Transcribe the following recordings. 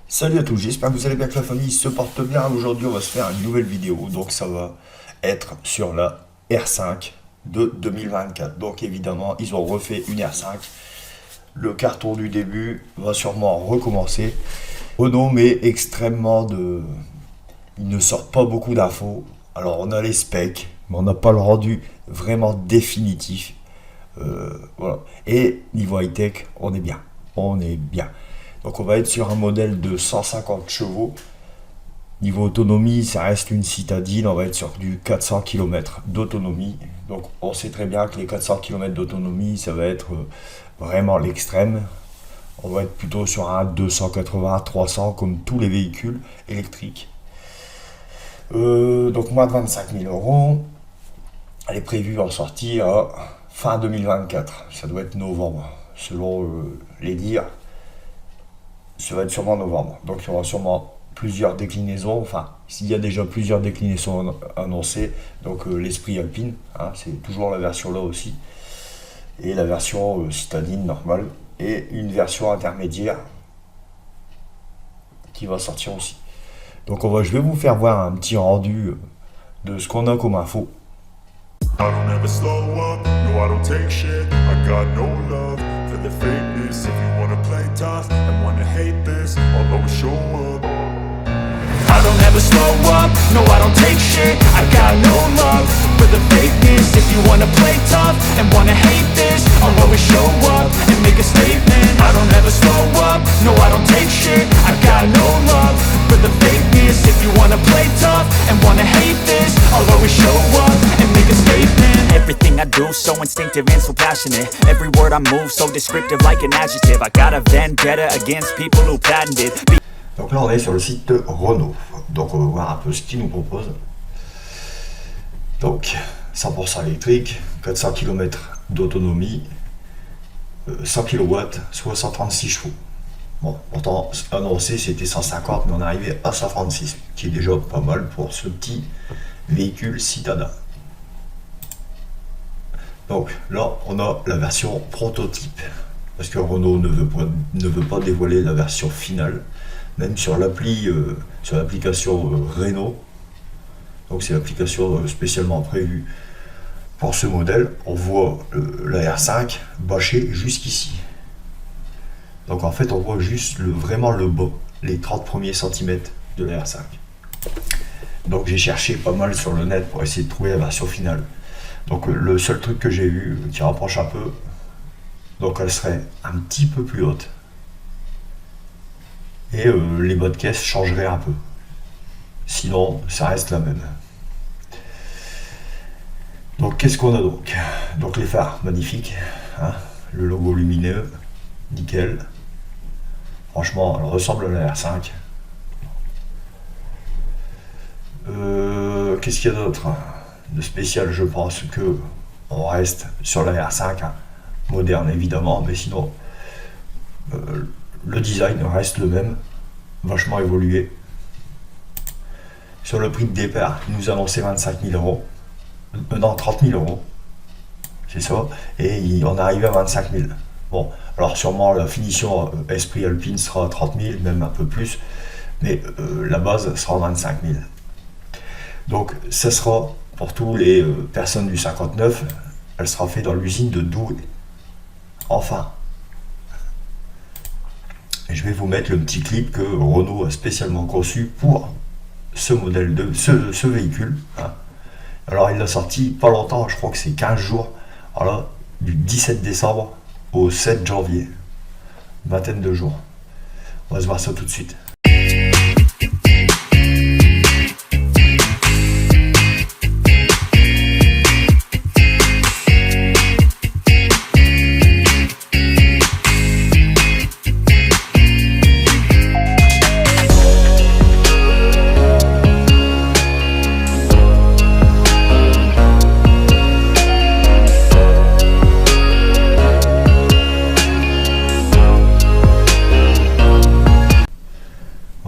Salut à tous, j'espère que vous allez bien, que la famille se porte bien. Aujourd'hui, on va se faire une nouvelle vidéo. Donc, ça va être sur la R5 de 2024. Donc, évidemment, ils ont refait une R5. Le carton du début va sûrement recommencer. Renault met extrêmement de... Ils ne sortent pas beaucoup d'infos. Alors, on a les specs, mais on n'a pas le rendu vraiment définitif. Voilà. Et niveau high-tech, on est bien. On est bien. Donc on va être sur un modèle de 150 chevaux. Niveau autonomie, ça reste une citadine. On va être sur du 400 km d'autonomie. Donc on sait très bien que les 400 km d'autonomie, ça va être vraiment l'extrême. On va être plutôt sur un 280-300 comme tous les véhicules électriques. Donc moins de 25 000 euros. Elle est prévue en sortie à fin 2024. Ça doit être novembre, selon les dires. Ça va être sûrement novembre. Donc il y aura sûrement plusieurs déclinaisons. Enfin, s'il y a déjà plusieurs déclinaisons annoncées, donc l'Esprit Alpine, hein, c'est toujours la version là aussi. Et la version citadine normale. Et une version intermédiaire qui va sortir aussi. Donc je vais vous faire voir un petit rendu de ce qu'on a comme info. I don't ever slow up, no I don't take shit. I got no love for the fakeness. If you wanna play tough and wanna hate this, I'll always show up. I don't ever slow up, no I don't take shit. I got no love for the fakeness. If you wanna play tough and wanna hate this, I'll always show up and make a statement. I don't ever slow up, no I don't take shit. I got no love for the fakeness. If you wanna play tough and wanna hate this, I'll always show up and make a statement. Everything I do so instinctive and so passionate. Every word I move so descriptive like an adjective. I got a vendetta against people who patented. Donc là on est sur le site de Renault. Donc on va voir un peu ce qu'ils nous proposent. Donc 100% électrique, 400 km d'autonomie, 100 kW, soit 136 chevaux. Bon, pourtant annoncé c'était 150, mais on est arrivé à 136, qui est déjà pas mal pour ce petit véhicule citadin. Donc là on a la version prototype, parce que Renault ne veut pas dévoiler la version finale, même sur l'application Renault. Donc c'est l'application spécialement prévue pour ce modèle. On voit la R5 bâchée jusqu'ici. Donc en fait on voit juste vraiment le bas, les 30 premiers centimètres de la R5. Donc j'ai cherché pas mal sur le net pour essayer de trouver la version finale. Donc le seul truc que j'ai vu qui rapproche un peu, donc elle serait un petit peu plus haute. Et les bas de caisse changeraient un peu. Sinon, ça reste la même. Donc qu'est-ce qu'on a donc? Donc les phares, magnifiques. Hein, le logo lumineux, nickel. Franchement, elle ressemble à la R5. Qu'est-ce qu'il y a d'autre de spécial? Je pense que on reste sur la R5, hein, moderne évidemment, mais sinon le design reste le même, vachement évolué. Sur le prix de départ, il nous annonçait 25 000 euros, non 30 000 euros, c'est ça, et on arrive à 25 000. Bon, alors sûrement la finition Esprit Alpine sera à 30 000, même un peu plus, mais la base sera 25 000. Donc ça sera pour tous les personnes du 59, elle sera faite dans l'usine de Douai. Enfin. Et je vais vous mettre le petit clip que Renault a spécialement conçu pour ce modèle de ce véhicule. Hein. Alors il l'a sorti pas longtemps, je crois que c'est 15 jours. Alors du 17 décembre au 7 janvier. Une vingtaine de jours. On va se voir ça tout de suite.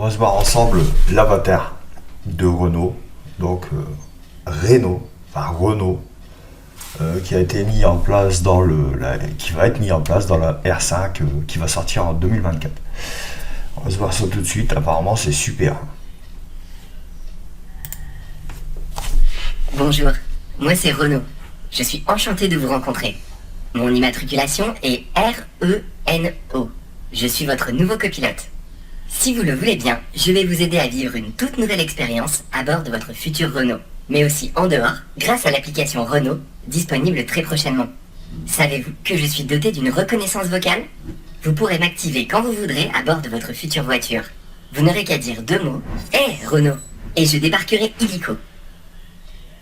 On va se voir ensemble l'avatar de Renault, donc Renault, qui a été mis en place qui va être mis en place dans la R5 qui va sortir en 2024. On va se voir ça tout de suite, apparemment c'est super. Bonjour, moi c'est Renaud. Je suis enchanté de vous rencontrer. Mon immatriculation est RENO. Je suis votre nouveau copilote. Si vous le voulez bien, je vais vous aider à vivre une toute nouvelle expérience à bord de votre futur Renault, mais aussi en dehors, grâce à l'application Renault, disponible très prochainement. Savez-vous que je suis doté d'une reconnaissance vocale ? Vous pourrez m'activer quand vous voudrez à bord de votre future voiture. Vous n'aurez qu'à dire 2 mots « Hé, Renault !» et je débarquerai illico.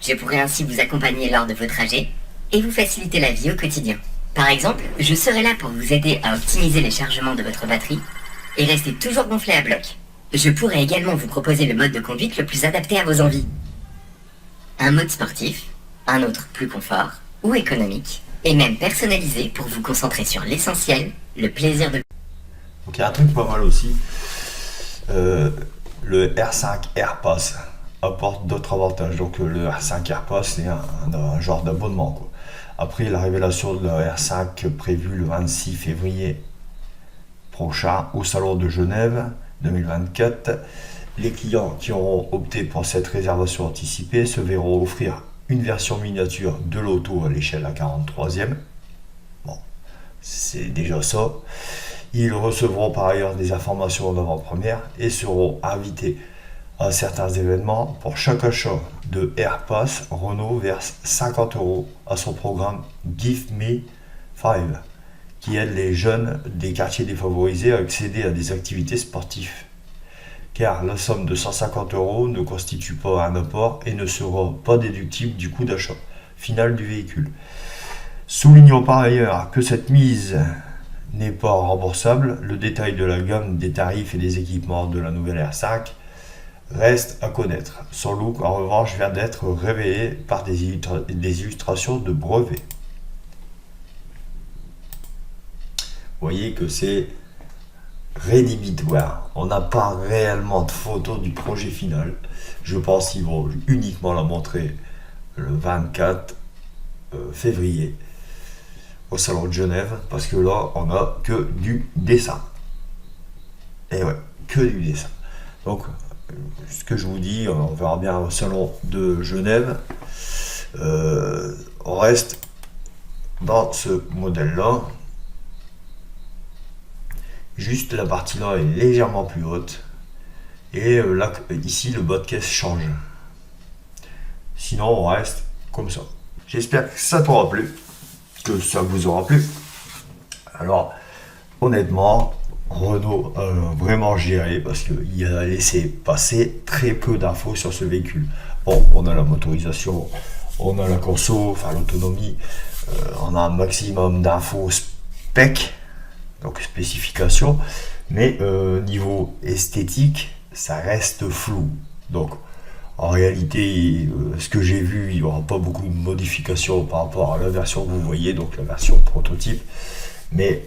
Je pourrai ainsi vous accompagner lors de vos trajets et vous faciliter la vie au quotidien. Par exemple, je serai là pour vous aider à optimiser les chargements de votre batterie et rester toujours gonflé à bloc. Je pourrai également vous proposer le mode de conduite le plus adapté à vos envies. Un mode sportif, un autre plus confort ou économique, et même personnalisé pour vous concentrer sur l'essentiel, le plaisir de... Donc il y a un truc pas mal aussi, le R5 AirPass apporte d'autres avantages. Donc le R5 AirPass c'est un genre d'abonnement, quoi. Après la révélation de la R5 prévue le 26 février prochain au salon de Genève 2024, les clients qui auront opté pour cette réservation anticipée se verront offrir une version miniature de l'auto à l'échelle à 43e. Bon, c'est déjà ça. Ils recevront par ailleurs des informations en avant-première et seront invités à certains événements. Pour chaque achat de AirPass, Renault verse 50 € à son programme Give Me 5, qui aide les jeunes des quartiers défavorisés à accéder à des activités sportives. Car la somme de 150 € ne constitue pas un apport et ne sera pas déductible du coût d'achat final du véhicule. Soulignons par ailleurs que cette mise n'est pas remboursable. Le détail de la gamme des tarifs et des équipements de la nouvelle R5 reste à connaître. Son look, en revanche, vient d'être révélé par des illustrations de brevets. Vous voyez que c'est rédhibitoire. On n'a pas réellement de photos du projet final. Je pense qu'ils vont uniquement la montrer le 24 février au salon de Genève, parce que là on a que du dessin. Et ouais, que du dessin. Donc ce que je vous dis, on verra bien au salon de Genève. On reste dans ce modèle là. Juste la partie là est légèrement plus haute et là ici le bas de caisse change. Sinon on reste comme ça. J'espère que ça t'aura plu, que ça vous aura plu. Alors honnêtement, Renault a vraiment géré parce qu'il a laissé passer très peu d'infos sur ce véhicule. Bon, on a la motorisation, on a la conso, enfin l'autonomie, on a un maximum d'infos spec, donc spécification, mais niveau esthétique ça reste flou. Donc en réalité ce que j'ai vu, il n'y aura pas beaucoup de modifications par rapport à la version que vous voyez, donc la version prototype, mais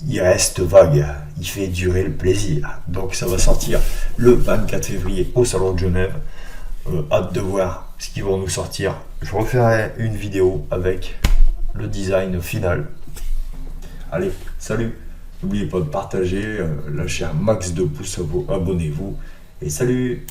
il reste vague, il fait durer le plaisir. Donc ça va sortir le 24 février au salon de Genève. Hâte de voir ce qu'ils vont nous sortir. Je referai une vidéo avec le design final. Allez, salut! N'oubliez pas de partager, lâcher un max de pouces, abonnez-vous et salut!